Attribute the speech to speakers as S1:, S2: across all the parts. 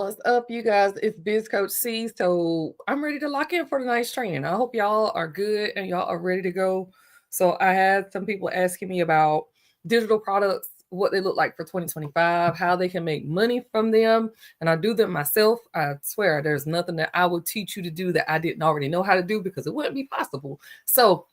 S1: What's up, you guys? It's Biz Coach C. So I'm ready to lock in for tonight's training. I hope y'all are good and y'all are ready to go. So I had some people asking me about digital products, what they look like for 2025, how they can make money from them. And I do them myself. I swear there's nothing that I will teach you to do that I didn't already know how to do because it wouldn't be possible. So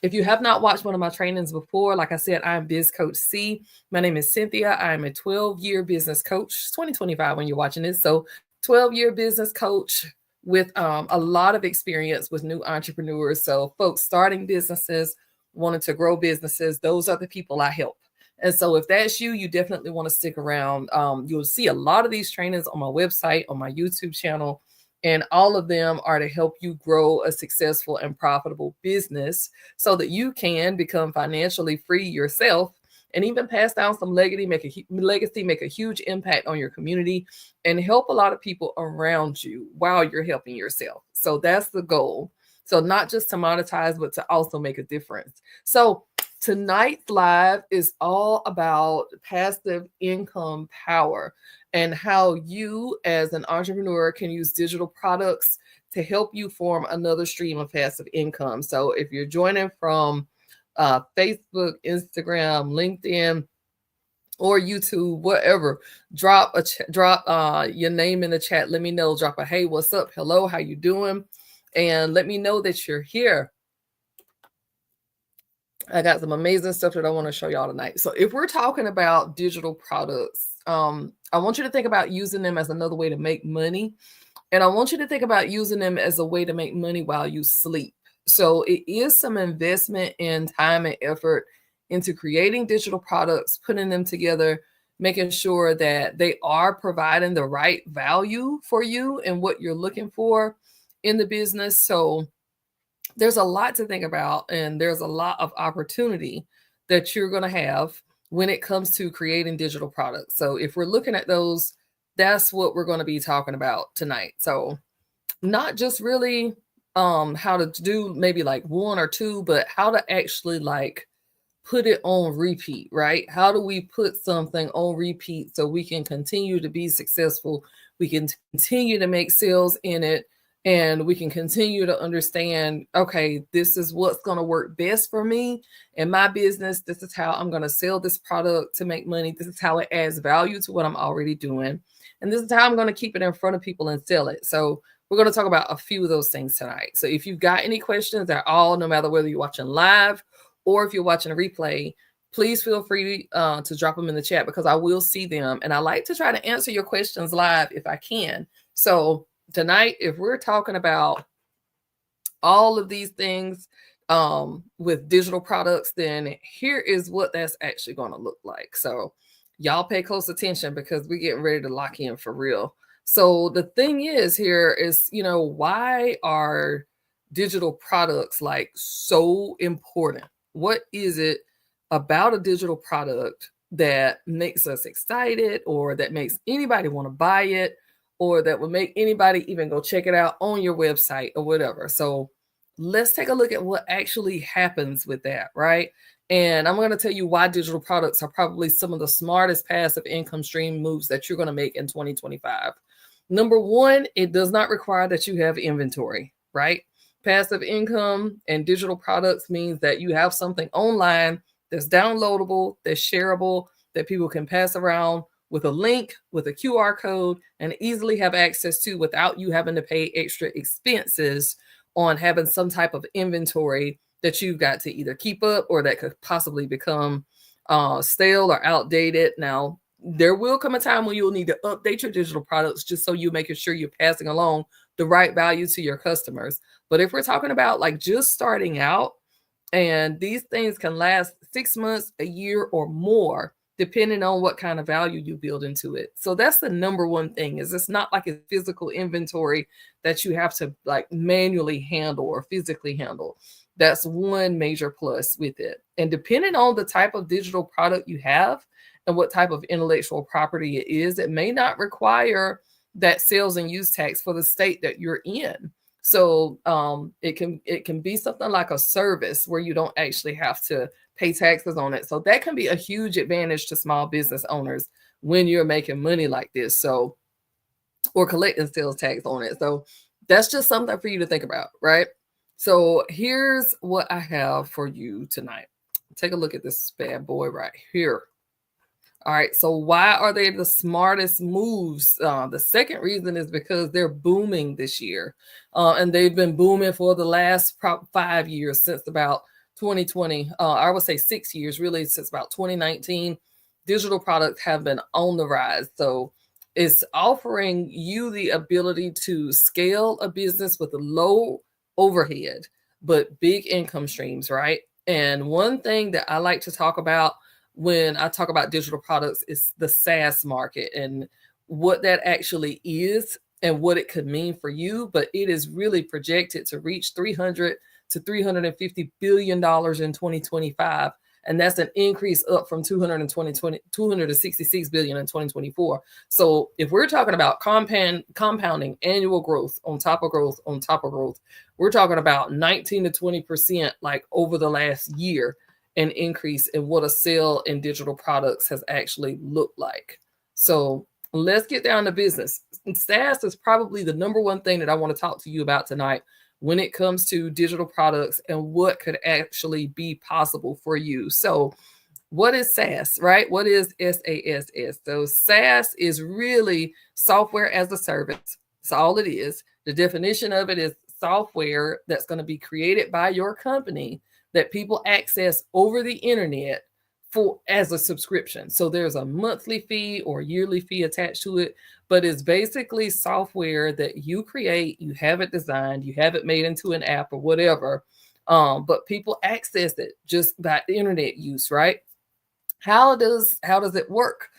S1: if you have not watched one of my trainings before, like I said, I'm Biz Coach C. My name is Cynthia. I'm a 12-year business coach. It's 2025 when you're watching this. So 12-year business coach with a lot of experience with new entrepreneurs. So folks starting businesses, wanting to grow businesses, those are the people I help. And so if that's you, you definitely want to stick around. You'll see a lot of these trainings on my website, on my YouTube channel, and all of them are to help you grow a successful and profitable business so that you can become financially free yourself and even pass down some legacy, make a huge impact on your community and help a lot of people around you while you're helping yourself. So that's the goal. So not just to monetize, but to also make a difference. So tonight's live is all about passive income power and how you as an entrepreneur can use digital products to help you form another stream of passive income. So if you're joining from Facebook, Instagram, LinkedIn, or YouTube, whatever, drop your name in the chat. Let me know. Drop a hey, what's up? Hello, how you doing? And let me know that you're here. I got some amazing stuff that I want to show y'all tonight. So if we're talking about digital products, I want you to think about using them as another way to make money. And I want you to think about using them as a way to make money while you sleep. So it is some investment in time and effort into creating digital products, putting them together, making sure that they are providing the right value for you and what you're looking for in the business. So there's a lot to think about, and there's a lot of opportunity that you're going to have when it comes to creating digital products. So if we're looking at those, that's what we're going to be talking about tonight. So not just really how to do maybe like one or two, but how to actually like put it on repeat, right? How do we put something on repeat so we can continue to be successful? We can continue to make sales in it, and we can continue to understand, okay, this is what's going to work best for me and my business. This is how I'm going to sell this product to make money. This is how it adds value to what I'm already doing. And this is how I'm going to keep it in front of people and sell it. So we're going to talk about a few of those things tonight. So if you've got any questions at all, no matter whether you're watching live or if you're watching a replay, please feel free to drop them in the chat because I will see them. And I like to try to answer your questions live if I can. So tonight, if we're talking about all of these things with digital products, then here is what that's actually going to look like. So y'all pay close attention because we're getting ready to lock in for real. So the thing is here is, why are digital products like so important? What is it about a digital product that makes us excited or that makes anybody want to buy it or that would make anybody even go check it out on your website or whatever? So let's take a look at what actually happens with that, right? And I'm going to tell you why digital products are probably some of the smartest passive income stream moves that you're going to make in 2025. Number one, it does not require that you have inventory, right? Passive income and digital products means that you have something online that's downloadable, that's shareable, that people can pass around with a link, with a QR code, and easily have access to without you having to pay extra expenses on having some type of inventory that you've got to either keep up or that could possibly become stale or outdated. Now, there will come a time when you'll need to update your digital products just so you're making sure you're passing along the right value to your customers. But if we're talking about like just starting out, and these things can last 6 months, a year, or more, depending on what kind of value you build into it. So that's the number one thing, is it's not like a physical inventory that you have to like manually handle or physically handle. That's one major plus with it. And depending on the type of digital product you have and what type of intellectual property it is, it may not require that sales and use tax for the state that you're in. So it can be something like a service where you don't actually have to pay taxes on it. So that can be a huge advantage to small business owners when you're making money like this. So or collecting sales tax on it. So that's just something for you to think about, right? So here's what I have for you tonight. Take a look at this bad boy right here. All right, so why are they the smartest moves? The second reason is because they're booming this year. And they've been booming for the last 5 years, since about 2020. I would say 6 years, really, since about 2019. Digital products have been on the rise. So it's offering you the ability to scale a business with a low overhead, but big income streams, right? And one thing that I like to talk about when I talk about digital products is the SaaS market and what that actually is and what it could mean for you. But it is really projected to reach 300 to $350 billion in 2025. And that's an increase up from 266 billion in 2024. So if we're talking about compounding annual growth on top of growth on top of growth, we're talking about 19 to 20% like over the last year, an increase in what a sale in digital products has actually looked like. So let's get down to business. SaaS is probably the number one thing that I want to talk to you about tonight when it comes to digital products and what could actually be possible for you. So what is SaaS, right? What is SaaS? So SaaS is really software as a service. That's all it is. The definition of it is software that's going to be created by your company that people access over the internet for as a subscription. So there's a monthly fee or yearly fee attached to it, but it's basically software that you create, you have it designed, you have it made into an app or whatever, but people access it just by internet use, right? How does it work?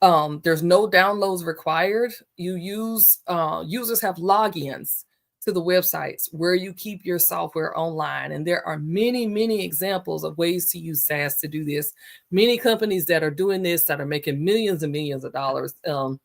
S1: There's no downloads required. Users have logins to the websites where you keep your software online. And there are many, many examples of ways to use SaaS to do this. Many companies that are doing this that are making millions and millions of dollars. In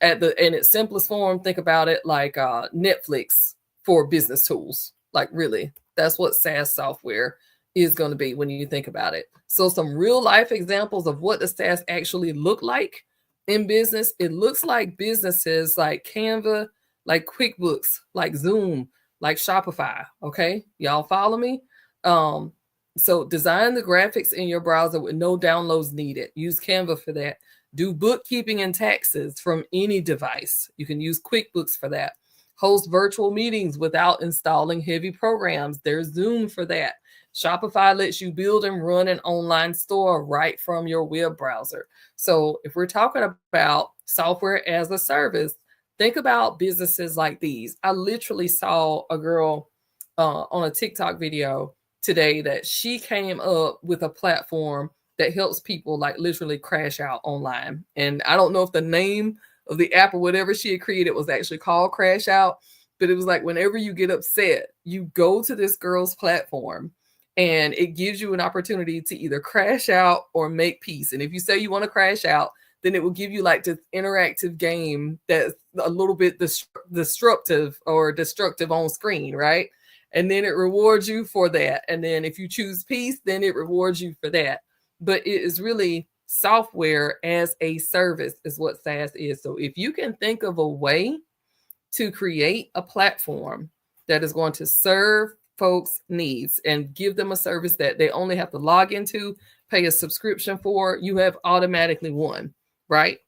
S1: its simplest form, think about it like Netflix for business tools. Like really, that's what SaaS software is going to be when you think about it. So some real life examples of what the SaaS actually look like in business. It looks like businesses like Canva, like QuickBooks, like Zoom, like Shopify. Okay, y'all follow me? So design the graphics in your browser with no downloads needed. Use Canva for that. Do bookkeeping and taxes from any device. You can use QuickBooks for that. Host virtual meetings without installing heavy programs. There's Zoom for that. Shopify lets you build and run an online store right from your web browser. So if we're talking about software as a service, think about businesses like these. I literally saw a girl on a TikTok video today that she came up with a platform that helps people like literally crash out online. And I don't know if the name of the app or whatever she had created was actually called Crash Out, but it was like whenever you get upset, you go to this girl's platform and it gives you an opportunity to either crash out or make peace. And if you say you want to crash out, then it will give you like this interactive game that's a little bit disruptive or destructive on screen, right? And then it rewards you for that. And then if you choose peace, then it rewards you for that. But it is really software as a service is what SaaS is. So if you can think of a way to create a platform that is going to serve folks' needs and give them a service that they only have to log into, pay a subscription for, you have automatically won, right?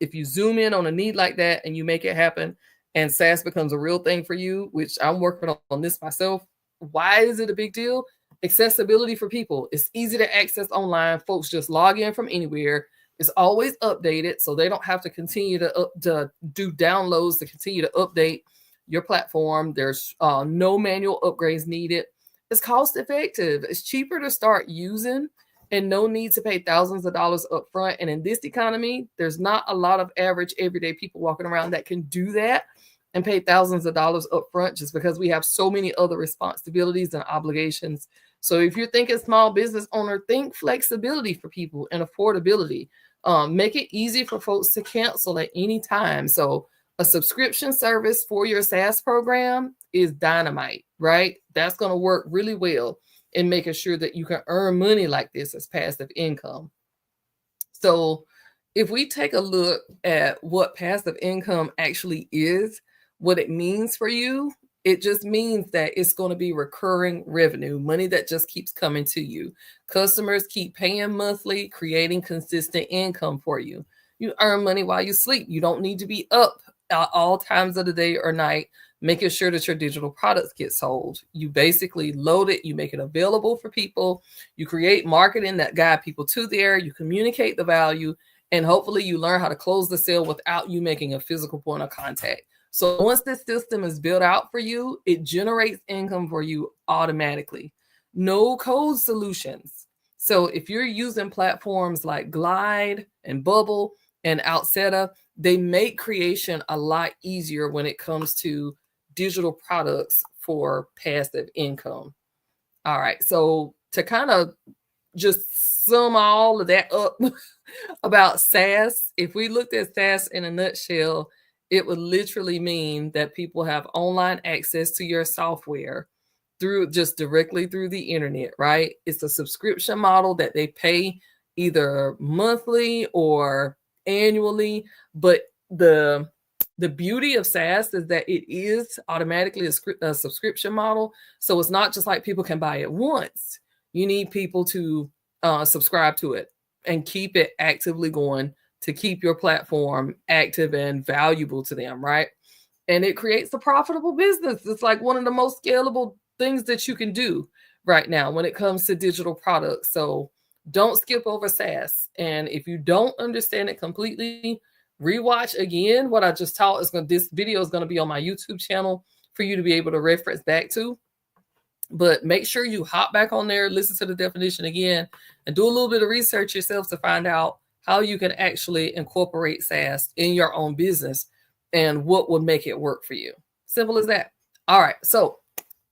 S1: If you zoom in on a need like that and you make it happen and SaaS becomes a real thing for you, which I'm working on this myself. Why is it a big deal? Accessibility for people. It's easy to access online. Folks just log in from anywhere. It's always updated, so they don't have to continue to do downloads to continue to update your platform. There's no manual upgrades needed. It's cost effective. It's cheaper to start using and no need to pay thousands of dollars up front. And in this economy, there's not a lot of average everyday people walking around that can do that and pay thousands of dollars up front just because we have so many other responsibilities and obligations. So if you're thinking small business owner, think flexibility for people and affordability. Make it easy for folks to cancel at any time. So a subscription service for your SaaS program is dynamite, right? That's going to work really well in making sure that you can earn money like this as passive income. So if we take a look at what passive income actually is, what it means for you, it just means that it's going to be recurring revenue, money that just keeps coming to you. Customers keep paying monthly, creating consistent income for you. You earn money while you sleep. You don't need to be up at all times of the day or night making sure that your digital products get sold. You basically load it, you make it available for people, you create marketing that guide people to there, you communicate the value, and hopefully you learn how to close the sale without you making a physical point of contact. So once this system is built out for you, it generates income for you automatically. No code solutions. So if you're using platforms like Glide and Bubble and Outseta, they make creation a lot easier when it comes to digital products for passive income. All right. So to kind of just sum all of that up about SaaS, if we looked at SaaS in a nutshell, it would literally mean that people have online access to your software through just directly through the internet, right? It's a subscription model that they pay either monthly or annually, but the beauty of SaaS is that it is automatically a subscription model. So it's not just like people can buy it once. You need people to subscribe to it and keep it actively going to keep your platform active and valuable to them, right? And it creates a profitable business. It's like one of the most scalable things that you can do right now when it comes to digital products. So don't skip over SaaS. And if you don't understand it completely, rewatch again what I just taught. This video is going to be on my YouTube channel for you to be able to reference back to. But make sure you hop back on there, listen to the definition again, and do a little bit of research yourself to find out how you can actually incorporate SaaS in your own business and what would make it work for you. Simple as that. All right. So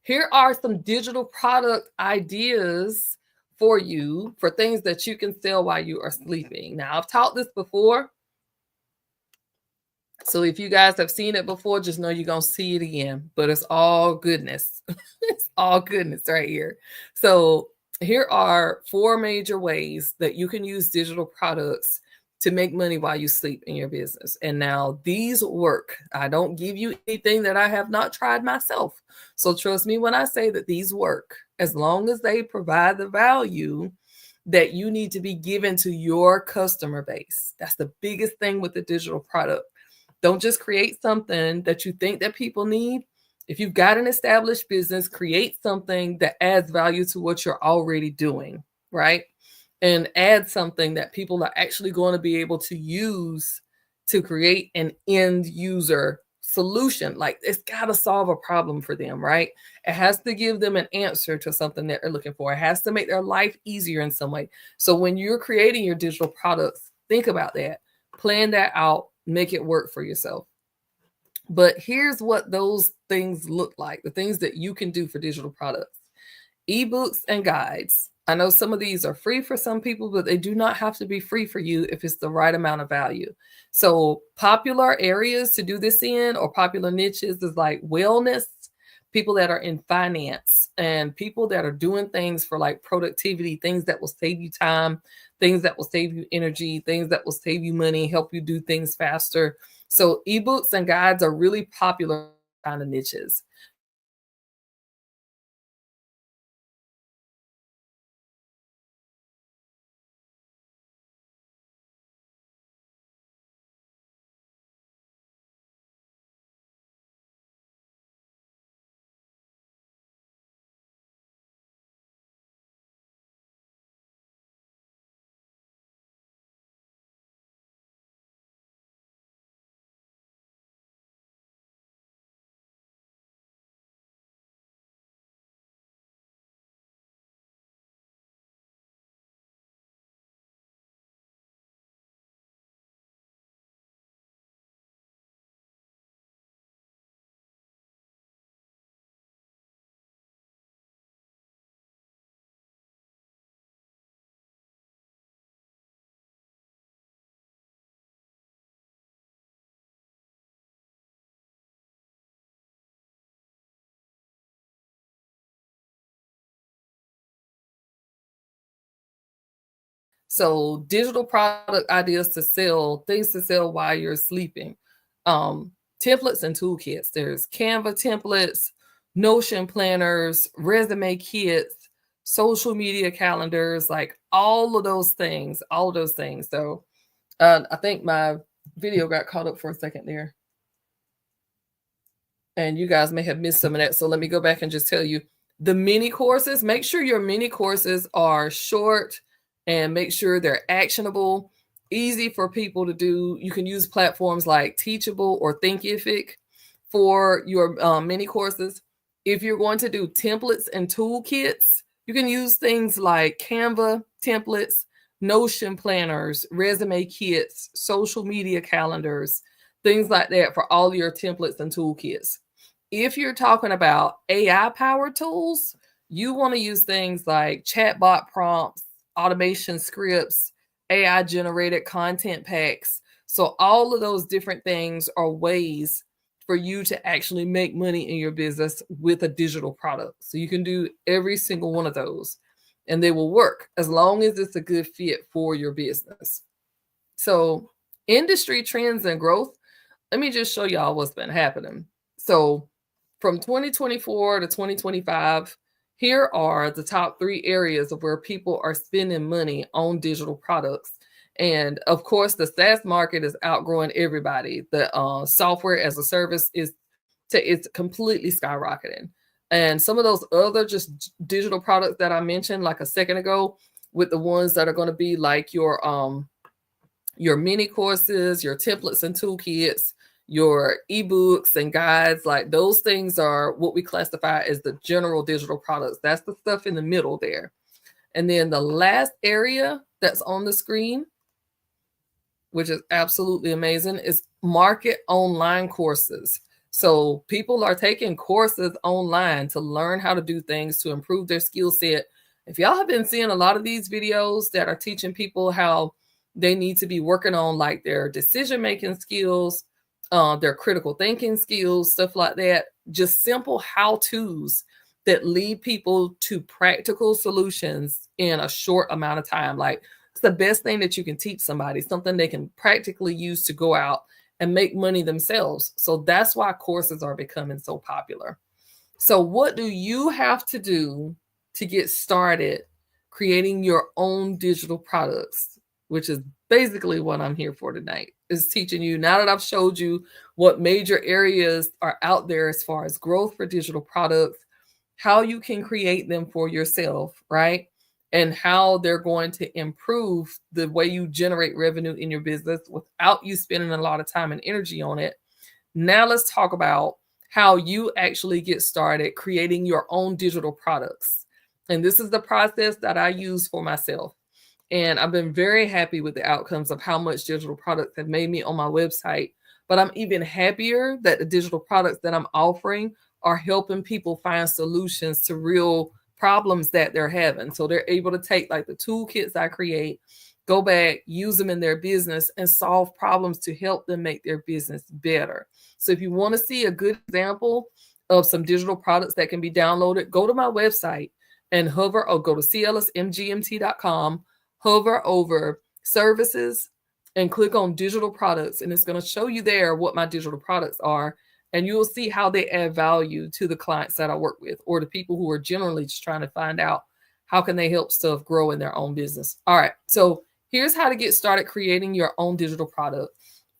S1: here are some digital product ideas for you for things that you can sell while you are sleeping. Now, I've taught this before. So if you guys have seen it before, just know you're going to see it again, but it's all goodness. It's all goodness right here. So here are 4 major ways that you can use digital products to make money while you sleep in your business. And now these work. I don't give you anything that I have not tried myself. So trust me when I say that these work, as long as they provide the value that you need to be given to your customer base. That's the biggest thing with the digital product. Don't just create something that you think that people need. If you've got an established business, create something that adds value to what you're already doing, right? And add something that people are actually going to be able to use to create an end user solution. Like it's got to solve a problem for them, right? It has to give them an answer to something that they're looking for. It has to make their life easier in some way. So when you're creating your digital products, think about that, plan that out, make it work for yourself. But here's what those things look like, the things that you can do for digital products. Ebooks and guides. I know some of these are free for some people, but they do not have to be free for you if it's the right amount of value. So popular areas to do this in, or popular niches, is like wellness, people that are in finance, and people that are doing things for like productivity, things that will save you time, things that will save you energy, things that will save you money, help you do things faster. So ebooks and guides are really popular kind of niches. So digital product ideas to sell, things to sell while you're sleeping. Templates and toolkits. There's Canva templates, Notion planners, resume kits, social media calendars, like all of those things, all of those things. So I think my video got caught up for a second there. And you guys may have missed some of that. So let me go back and just tell you the mini courses. Make sure your mini courses are short and make sure they're actionable, easy for people to do. You can use platforms like Teachable or Thinkific for your mini courses. If you're going to do templates and toolkits, you can use things like Canva templates, Notion planners, resume kits, social media calendars, things like that for all your templates and toolkits. If you're talking about AI powered tools, you want to use things like chatbot prompts, automation scripts, AI generated content packs. So all of those different things are ways for you to actually make money in your business with a digital product. So you can do every single one of those and they will work as long as it's a good fit for your business. So industry trends and growth, let me just show y'all what's been happening. So from 2024 to 2025, here are the top 3 areas of where people are spending money on digital products. And of course, the SaaS market is outgrowing everybody. The software as a service it's completely skyrocketing. And some of those other just digital products that I mentioned like a second ago, with the ones that are going to be like your mini courses, your templates and toolkits, your ebooks and guides, like those things are what we classify as the general digital products. That's the stuff in the middle there. And then the last area that's on the screen, which is absolutely amazing, is market online courses. So people are taking courses online to learn how to do things to improve their skill set. If y'all have been seeing a lot of these videos that are teaching people how they need to be working on like their decision-making skills, their critical thinking skills, stuff like that, just simple how-tos that lead people to practical solutions in a short amount of time. Like it's the best thing that you can teach somebody, something they can practically use to go out and make money themselves. So that's why courses are becoming so popular. So what do you have to do to get started creating your own digital products, which is basically what I'm here for tonight, is teaching you, now that I've showed you what major areas are out there as far as growth for digital products, how you can create them for yourself, right? And how they're going to improve the way you generate revenue in your business without you spending a lot of time and energy on it. Now let's talk about how you actually get started creating your own digital products. And this is the process that I use for myself. And I've been very happy with the outcomes of how much digital products have made me on my website. But I'm even happier that the digital products that I'm offering are helping people find solutions to real problems that they're having. So they're able to take like the toolkits I create, go back, use them in their business and solve problems to help them make their business better. So if you want to see a good example of some digital products that can be downloaded, go to my website and hover or go to clsmgmt.com, hover over services and click on digital products. And it's going to show you there what my digital products are. And you'll see how they add value to the clients that I work with or the people who are generally just trying to find out how can they help stuff grow in their own business. All right. So here's how to get started creating your own digital product.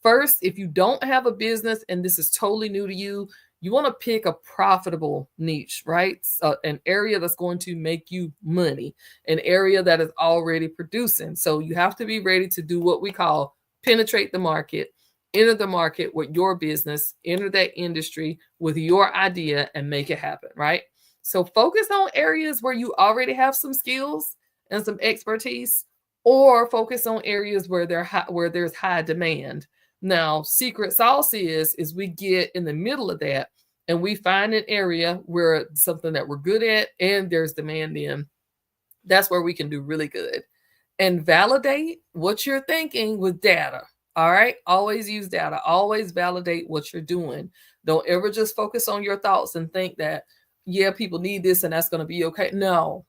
S1: First, if you don't have a business and this is totally new to you, you want to pick a profitable niche, right? An area that's going to make you money, an area that is already producing. So you have to be ready to do what we call penetrate the market, enter the market with your business, enter that industry with your idea and make it happen, right? So focus on areas where you already have some skills and some expertise, or focus on areas where there's high demand. Now, secret sauce is we get in the middle of that and we find an area where something that we're good at and there's demand in. That's where we can do really good. And validate what you're thinking with data. All right. Always use data. Always validate what you're doing. Don't ever just focus on your thoughts and think that, yeah, people need this and that's going to be okay. No,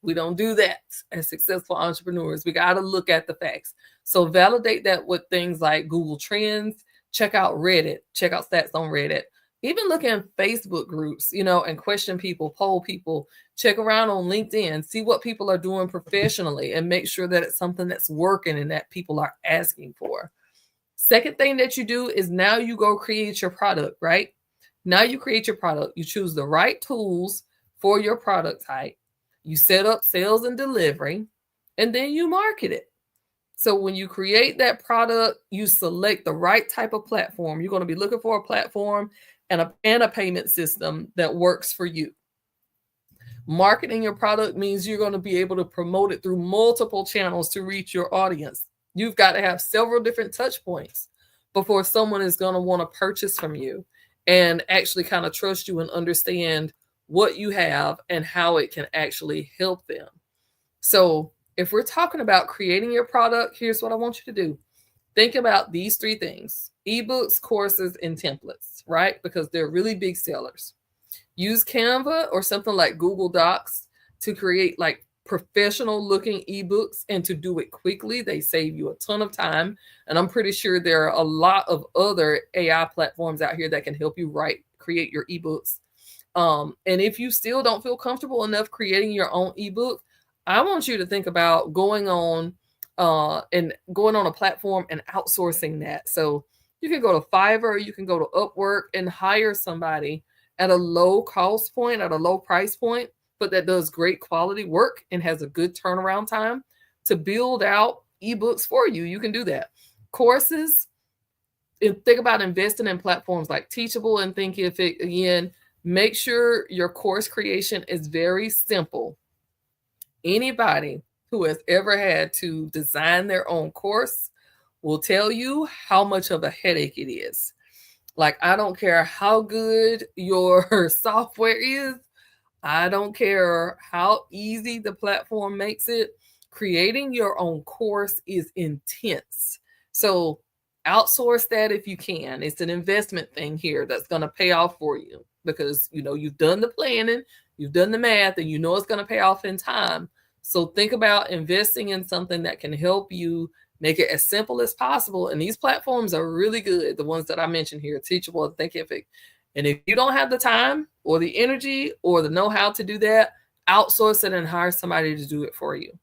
S1: We don't do that as successful entrepreneurs. We got to look at the facts. So validate that with things like Google Trends, check out Reddit, check out stats on Reddit. Even look in Facebook groups, and question people, poll people, check around on LinkedIn, see what people are doing professionally and make sure that it's something that's working and that people are asking for. Second thing that you do is now you go create your product, right? Now you create your product. You choose the right tools for your product type. You set up sales and delivery, and then you market it. So when you create that product, you select the right type of platform. You're going to be looking for a platform and a payment system that works for you. Marketing your product means you're going to be able to promote it through multiple channels to reach your audience. You've got to have several different touch points before someone is going to want to purchase from you and actually kind of trust you and understand what you have and how it can actually help them. So if we're talking about creating your product, here's what I want you to do. Think about these three things: ebooks, courses, and templates, right? Because they're really big sellers. Use Canva or something like Google Docs to create like professional looking ebooks and to do it quickly. They save you a ton of time. And I'm pretty sure there are a lot of other AI platforms out here that can help you create your ebooks. And if you still don't feel comfortable enough creating your own ebook, I want you to think about going on a platform and outsourcing that. So you can go to Fiverr, you can go to Upwork and hire somebody at a low cost point, at a low price point, but that does great quality work and has a good turnaround time to build out ebooks for you. You can do that. Courses, think about investing in platforms like Teachable and Thinkific. Again, make sure your course creation is very simple. Anybody who has ever had to design their own course will tell you how much of a headache it is. Like, I don't care how good your software is. I don't care how easy the platform makes it. Creating your own course is intense. So outsource that if you can. It's an investment thing here that's going to pay off for you because, you've done the planning, you've done the math, and you know it's going to pay off in time. So think about investing in something that can help you make it as simple as possible. And these platforms are really good. The ones that I mentioned here, Teachable and Thinkific. And if you don't have the time or the energy or the know-how to do that, outsource it and hire somebody to do it for you.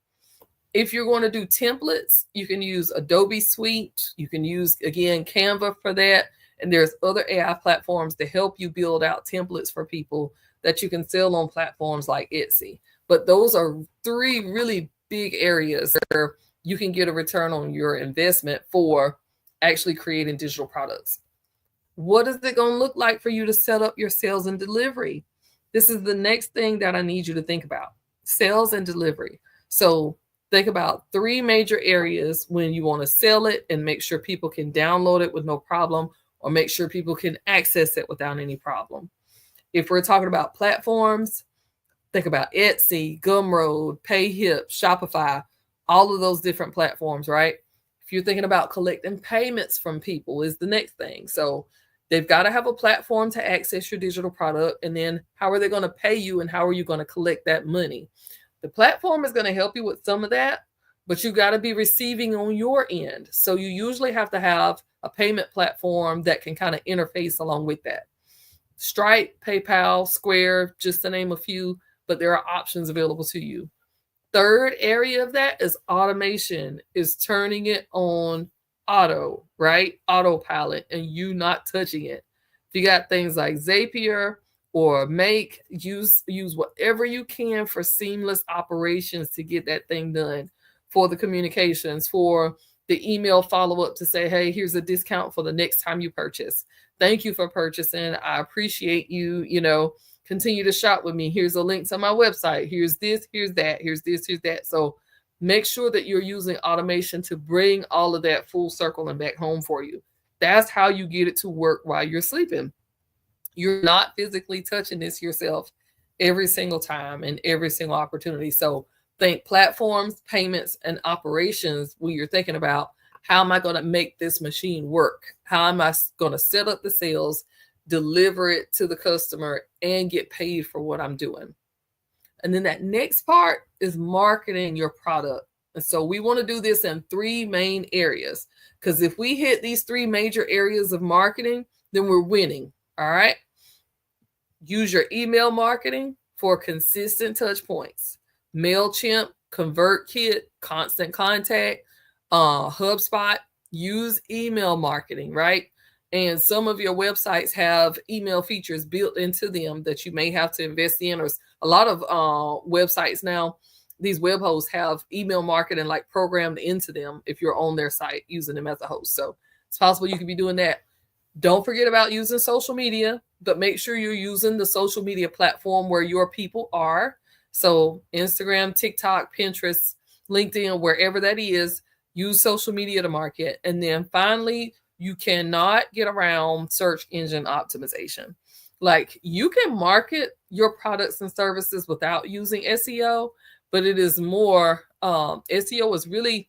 S1: If you're going to do templates, you can use Adobe Suite. You can use, again, Canva for that. And there's other AI platforms to help you build out templates for people that you can sell on platforms like Etsy. But those are three really big areas where you can get a return on your investment for actually creating digital products. What is it going to look like for you to set up your sales and delivery? This is the next thing that I need you to think about: sales and delivery. So think about three major areas when you want to sell it and make sure people can download it with no problem, or make sure people can access it without any problem. If we're talking about platforms, think about Etsy, Gumroad, PayHip, Shopify, all of those different platforms, right? If you're thinking about collecting payments from people is the next thing. So they've got to have a platform to access your digital product. And then how are they going to pay you and how are you going to collect that money? The platform is going to help you with some of that, but you got to be receiving on your end. So you usually have to have a payment platform that can kind of interface along with that. Stripe, PayPal, Square, just to name a few, but there are options available to you. Third area of that is automation, is turning it on auto, right? Autopilot, and you not touching it. If you got things like Zapier or Make, use whatever you can for seamless operations to get that thing done, for the communications, for the email follow-up to say, hey, here's a discount for the next time you purchase. Thank you for purchasing. I appreciate you, continue to shop with me. Here's a link to my website. Here's this, here's that, here's this, here's that. So make sure that you're using automation to bring all of that full circle and back home for you. That's how you get it to work while you're sleeping. You're not physically touching this yourself every single time and every single opportunity. So think platforms, payments, and operations when you're thinking about, how am I going to make this machine work? How am I going to set up the sales, deliver it to the customer, and get paid for what I'm doing? And then that next part is marketing your product. And so we want to do this in 3 main areas, because if we hit these 3 major areas of marketing, then we're winning. All right. Use your email marketing for consistent touch points. MailChimp, ConvertKit, Constant Contact, HubSpot. Use email marketing, right? And some of your websites have email features built into them that you may have to invest in. Or a lot of websites now, these web hosts have email marketing like programmed into them if you're on their site using them as a host. So it's possible you could be doing that. Don't forget about using social media, but make sure you're using the social media platform where your people are. So Instagram, TikTok, Pinterest, LinkedIn, wherever that is, use social media to market. And then finally, you cannot get around search engine optimization. Like, you can market your products and services without using SEO, but it is more, SEO is really,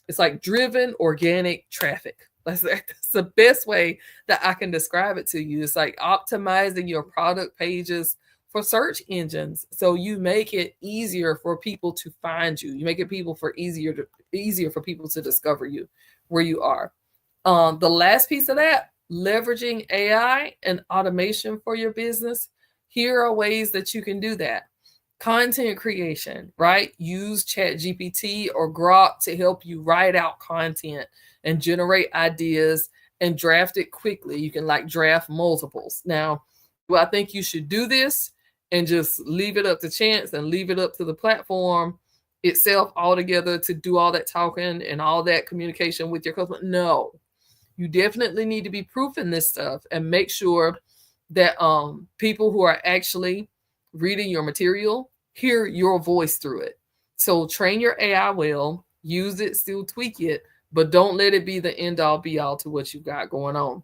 S1: it's like driven organic traffic. That's the best way that I can describe it to you. It's like optimizing your product pages for search engines. So you make it easier for people to find you. You make it easier for people to discover you where you are. The last piece of that, leveraging AI and automation for your business. Here are ways that you can do that. Content creation, right? Use ChatGPT or Grok to help you write out content and generate ideas and draft it quickly. You can like draft multiples. Now, do I think you should do this and just leave it up to chance and leave it up to the platform itself altogether to do all that talking and all that communication with your customer? No. You definitely need to be proofing this stuff and make sure that people who are actually reading your material hear your voice through it. So train your AI well, use it, still tweak it, but don't let it be the end all be all to what you've got going on.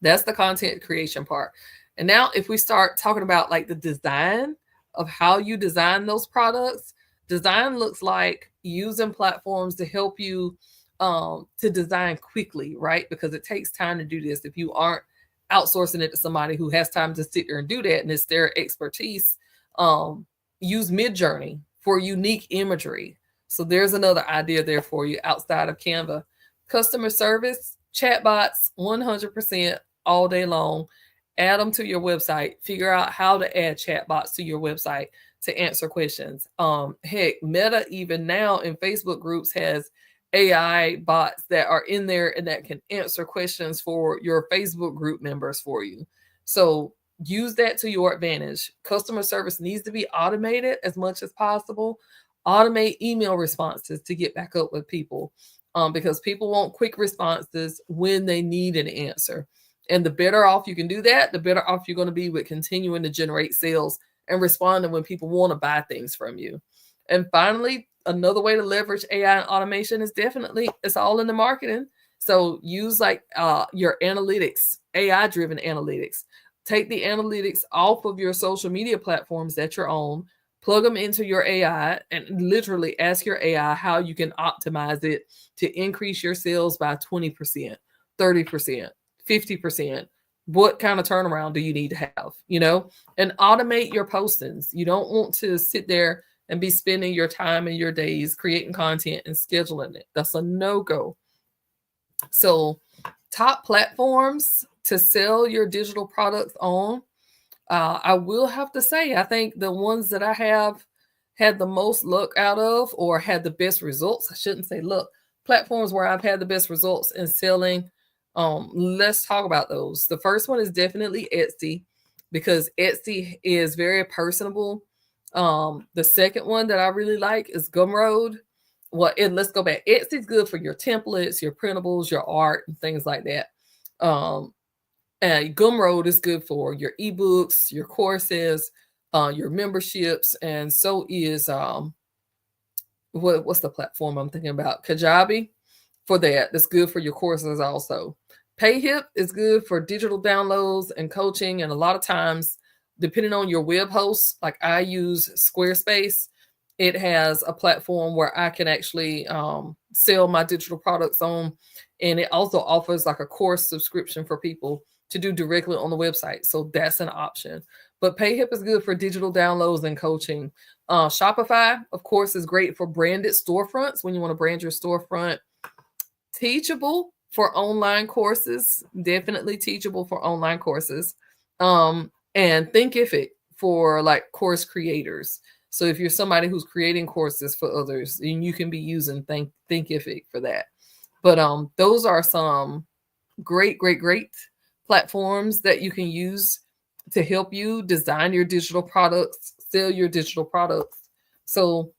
S1: That's the content creation part. And now if we start talking about like the design of how you design those products, design looks like using platforms to help you to design quickly, right? Because it takes time to do this. If you aren't outsourcing it to somebody who has time to sit there and do that and it's their expertise, use Midjourney for unique imagery. So there's another idea there for you outside of Canva. Customer service, chatbots, 100% all day long. Add them to your website. Figure out how to add chatbots to your website to answer questions. Heck, Meta even now in Facebook groups has AI bots that are in there and that can answer questions for your Facebook group members for you. So use that to your advantage. Customer service needs to be automated as much as possible. Automate email responses to get back up with people because people want quick responses when they need an answer. And the better off you can do that, the better off you're going to be with continuing to generate sales and responding when people want to buy things from you. And finally, another way to leverage AI and automation is definitely, it's all in the marketing. So use like your analytics, AI-driven analytics. Take the analytics off of your social media platforms that you're on, plug them into your AI, and literally ask your AI how you can optimize it to increase your sales by 20%, 30%, 50%. What kind of turnaround do you need to have, and automate your postings. You don't want to sit there and be spending your time and your days creating content and scheduling it. That's a no-go. So top platforms to sell your digital products on, I will have to say, I think the ones that I have had the most luck out of or had the best results, I shouldn't say luck, platforms where I've had the best results in selling, let's talk about those. The first one is definitely Etsy, because Etsy is very personable. The second one that I really like is Gumroad. Well, let's go back. Etsy's good for your templates, your printables, your art, and things like that. And Gumroad is good for your ebooks, your courses, your memberships, and so is what's the platform I'm thinking about? Kajabi for that. That's good for your courses also. Payhip is good for digital downloads and coaching, and a lot of times, depending on your web host, like I use Squarespace, it has a platform where I can actually sell my digital products on, and it also offers like a course subscription for people to do directly on the website. So that's an option. but PayHip is good for digital downloads and coaching. Shopify, of course, is great for branded storefronts when you want to brand your storefront. Teachable for online courses, definitely teachable for online courses. And Thinkific for like course creators. So if you're somebody who's creating courses for others, then you can be using Thinkific for that. But those are some great platforms that you can use to help you design your digital products, sell your digital products. So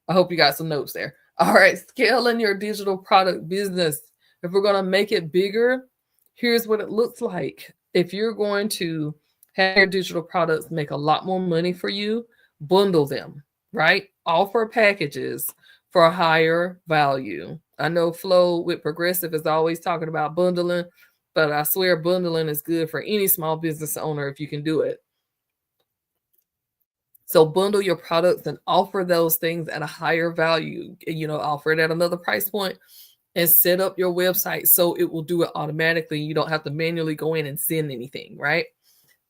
S1: I hope you got some notes there. All right, scaling your digital product business. If we're going to make it bigger, here's what it looks like. If you're going to have your digital products make a lot more money for you, bundle them, right? Offer packages for a higher value. I know Flo with Progressive is always talking about bundling, but I swear bundling is good for any small business owner if you can do it. So bundle your products and offer those things at a higher value, offer it at another price point and set up your website so it will do it automatically. You don't have to manually go in and send anything, right?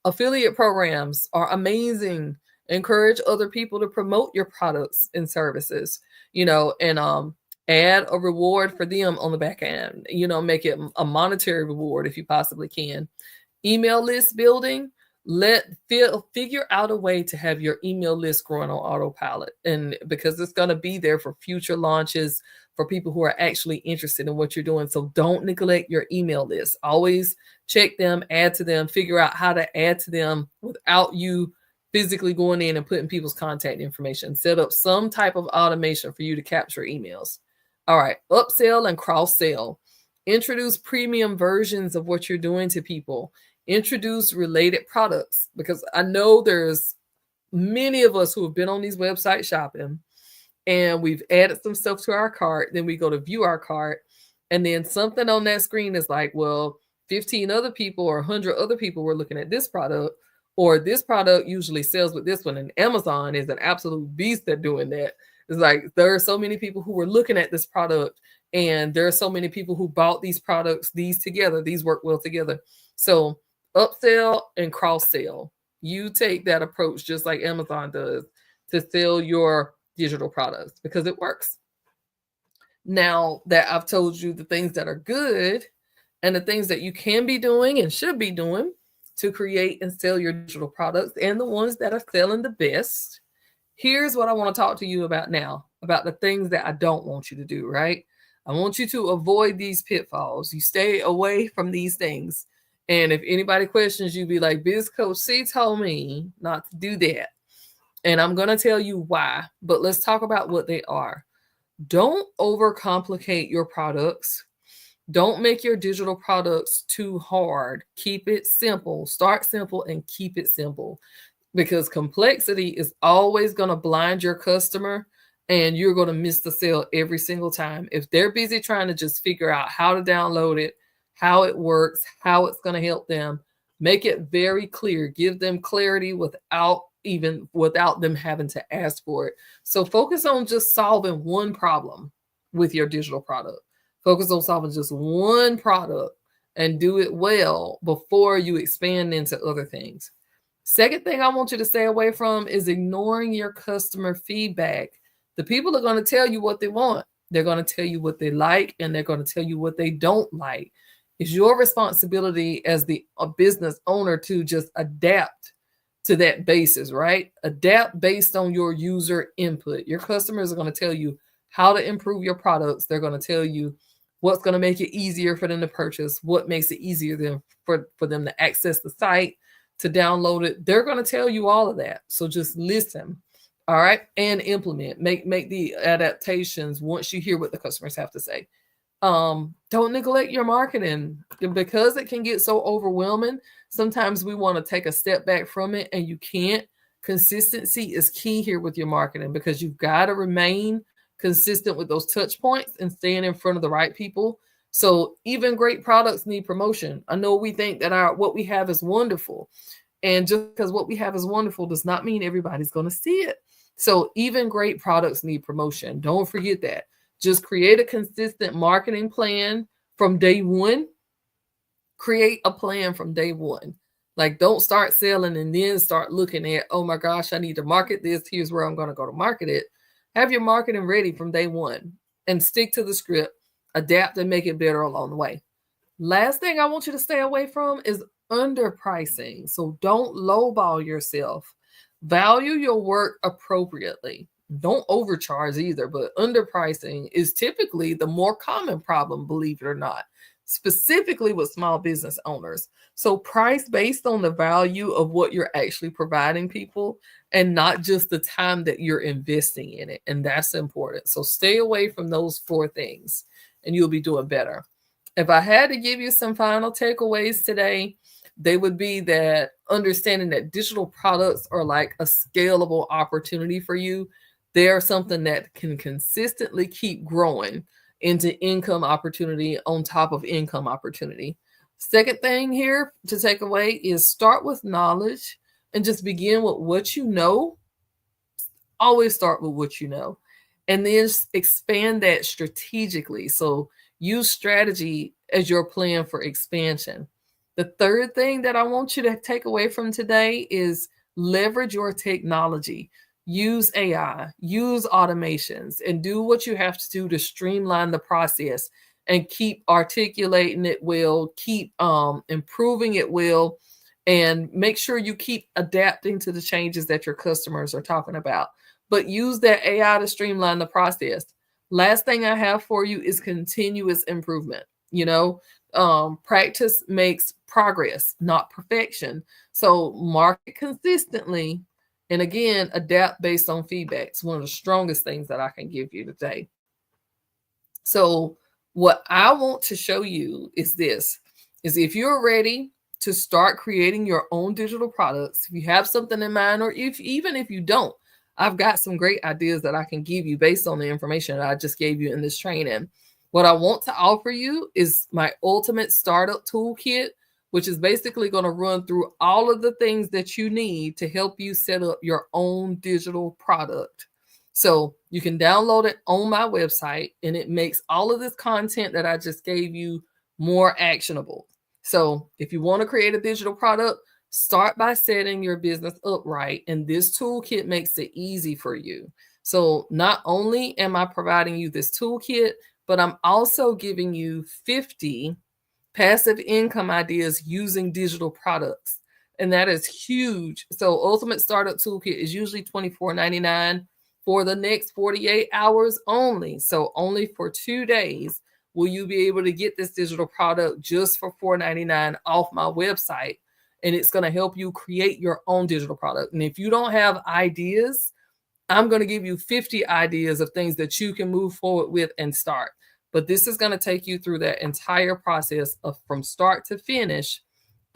S1: Affiliate programs are amazing. Encourage other people to promote your products and services, and add a reward for them on the back end, make it a monetary reward if you possibly can. Email list building. Figure out a way to have your email list growing on autopilot, and because it's going to be there for future launches for people who are actually interested in what you're doing. So don't neglect your email list. Always check them, add to them, figure out how to add to them without you physically going in and putting people's contact information. Set up some type of automation for you to capture emails. All right, upsell and cross sell. Introduce premium versions of what you're doing to people. Introduce related products, because I know there's many of us who have been on these websites shopping and we've added some stuff to our cart. Then we go to view our cart and then something on that screen is like, well, 15 other people or 100 other people were looking at this product, or this product usually sells with this one. And Amazon is an absolute beast at doing that. It's like there are so many people who were looking at this product and there are so many people who bought these products, these work well together. So upsell and cross sell. You take that approach just like Amazon does to sell your digital products because it works. Now that I've told you the things that are good and the things that you can be doing and should be doing to create and sell your digital products and the ones that are selling the best, here's what I want to talk to you about now, about the things that I don't want you to do, right? I want you to avoid these pitfalls. You stay away from these things. And if anybody questions you, be like, Biz Coach C told me not to do that. And I'm going to tell you why, but let's talk about what they are. Don't overcomplicate your products. Don't make your digital products too hard. Keep it simple. Start simple and keep it simple, because complexity is always going to blind your customer and you're going to miss the sale every single time. If they're busy trying to just figure out how to download it, how it works, how it's going to help them, make it very clear. Give them clarity without them having to ask for it. So focus on just solving one problem with your digital product. Focus on solving just one product and do it well before you expand into other things. Second thing I want you to stay away from is ignoring your customer feedback. The people are going to tell you what they want. They're going to tell you what they like, and they're going to tell you what they don't like. It's your responsibility as a business owner to just adapt to that basis, right? Adapt based on your user input. Your customers are going to tell you how to improve your products. They're going to tell you what's going to make it easier for them to purchase, what makes it easier for them to access the site, to download it. They're going to tell you all of that. So just listen, all right, and implement. Make the adaptations once you hear what the customers have to say. Don't neglect your marketing, because it can get so overwhelming. Sometimes we want to take a step back from it, and you can't. Consistency is key here with your marketing, because you've got to remain consistent with those touch points and staying in front of the right people. So even great products need promotion. I know we think that what we have is wonderful, and just because what we have is wonderful does not mean everybody's going to see it. So even great products need promotion. Don't forget that. Just create a consistent marketing plan from day one. Create a plan from day one. Like, don't start selling and then start looking at, oh my gosh, I need to market this. Here's where I'm going to go to market it. Have your marketing ready from day one and stick to the script, adapt and make it better along the way. Last thing I want you to stay away from is underpricing. So don't lowball yourself. Value your work appropriately. Don't overcharge either, but underpricing is typically the more common problem, believe it or not, specifically with small business owners. So price based on the value of what you're actually providing people and not just the time that you're investing in it. And that's important. So stay away from those four things and you'll be doing better. If I had to give you some final takeaways today, they would be that understanding that digital products are like a scalable opportunity for you. They are something that can consistently keep growing into income opportunity on top of income opportunity. Second thing here to take away is start with knowledge and just begin with what you know. Always start with what you know and then expand that strategically. So use strategy as your plan for expansion. The third thing that I want you to take away from today is leverage your technology. Use AI, use automations, and do what you have to do to streamline the process and keep articulating it well, keep improving it well, and make sure you keep adapting to the changes that your customers are talking about. But use that AI to streamline the process. Last thing I have for you is continuous improvement. Practice makes progress, not perfection. So market consistently. And again, adapt based on feedback. It's one of the strongest things that I can give you today. So what I want to show you is this, is if you're ready to start creating your own digital products, if you have something in mind, or even if you don't, I've got some great ideas that I can give you based on the information that I just gave you in this training. What I want to offer you is my ultimate startup toolkit, which is basically going to run through all of the things that you need to help you set up your own digital product. So you can download it on my website, and it makes all of this content that I just gave you more actionable. So if you want to create a digital product, start by setting your business up right, and this toolkit makes it easy for you. So not only am I providing you this toolkit, but I'm also giving you 50 passive income ideas using digital products. And that is huge. So Ultimate Startup Toolkit is usually $24.99 for the next 48 hours only. So only for 2 days will you be able to get this digital product just for $4.99 off my website. And it's going to help you create your own digital product. And if you don't have ideas, I'm going to give you 50 ideas of things that you can move forward with and start. But this is going to take you through that entire process of from start to finish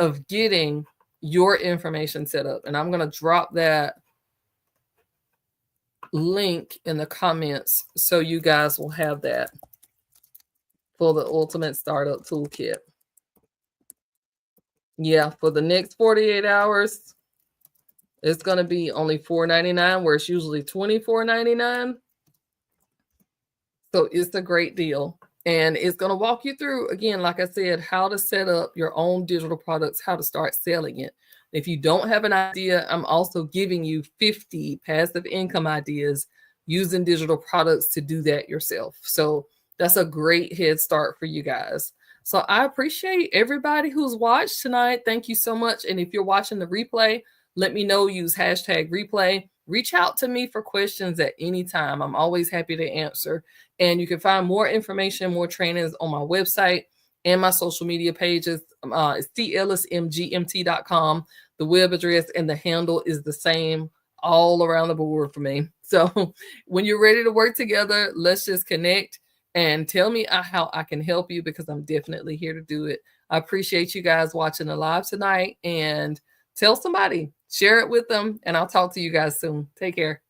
S1: of getting your information set up. And I'm going to drop that link in the comments so you guys will have that for the Ultimate Startup Toolkit. Yeah, for the next 48 hours, it's going to be only $4.99 where it's usually $24.99. So it's a great deal. And it's going to walk you through, again, like I said, how to set up your own digital products, how to start selling it. If you don't have an idea, I'm also giving you 50 passive income ideas using digital products to do that yourself. So that's a great head start for you guys. So I appreciate everybody who's watched tonight. Thank you so much. And if you're watching the replay, let me know, use hashtag replay. Reach out to me for questions at any time. I'm always happy to answer. And you can find more information, more trainings on my website and my social media pages. It's cellismgmt.com. The web address and the handle is the same all around the board for me. So when you're ready to work together, let's just connect and tell me how I can help you, because I'm definitely here to do it. I appreciate you guys watching the live tonight, and tell somebody, share it with them, and I'll talk to you guys soon. Take care.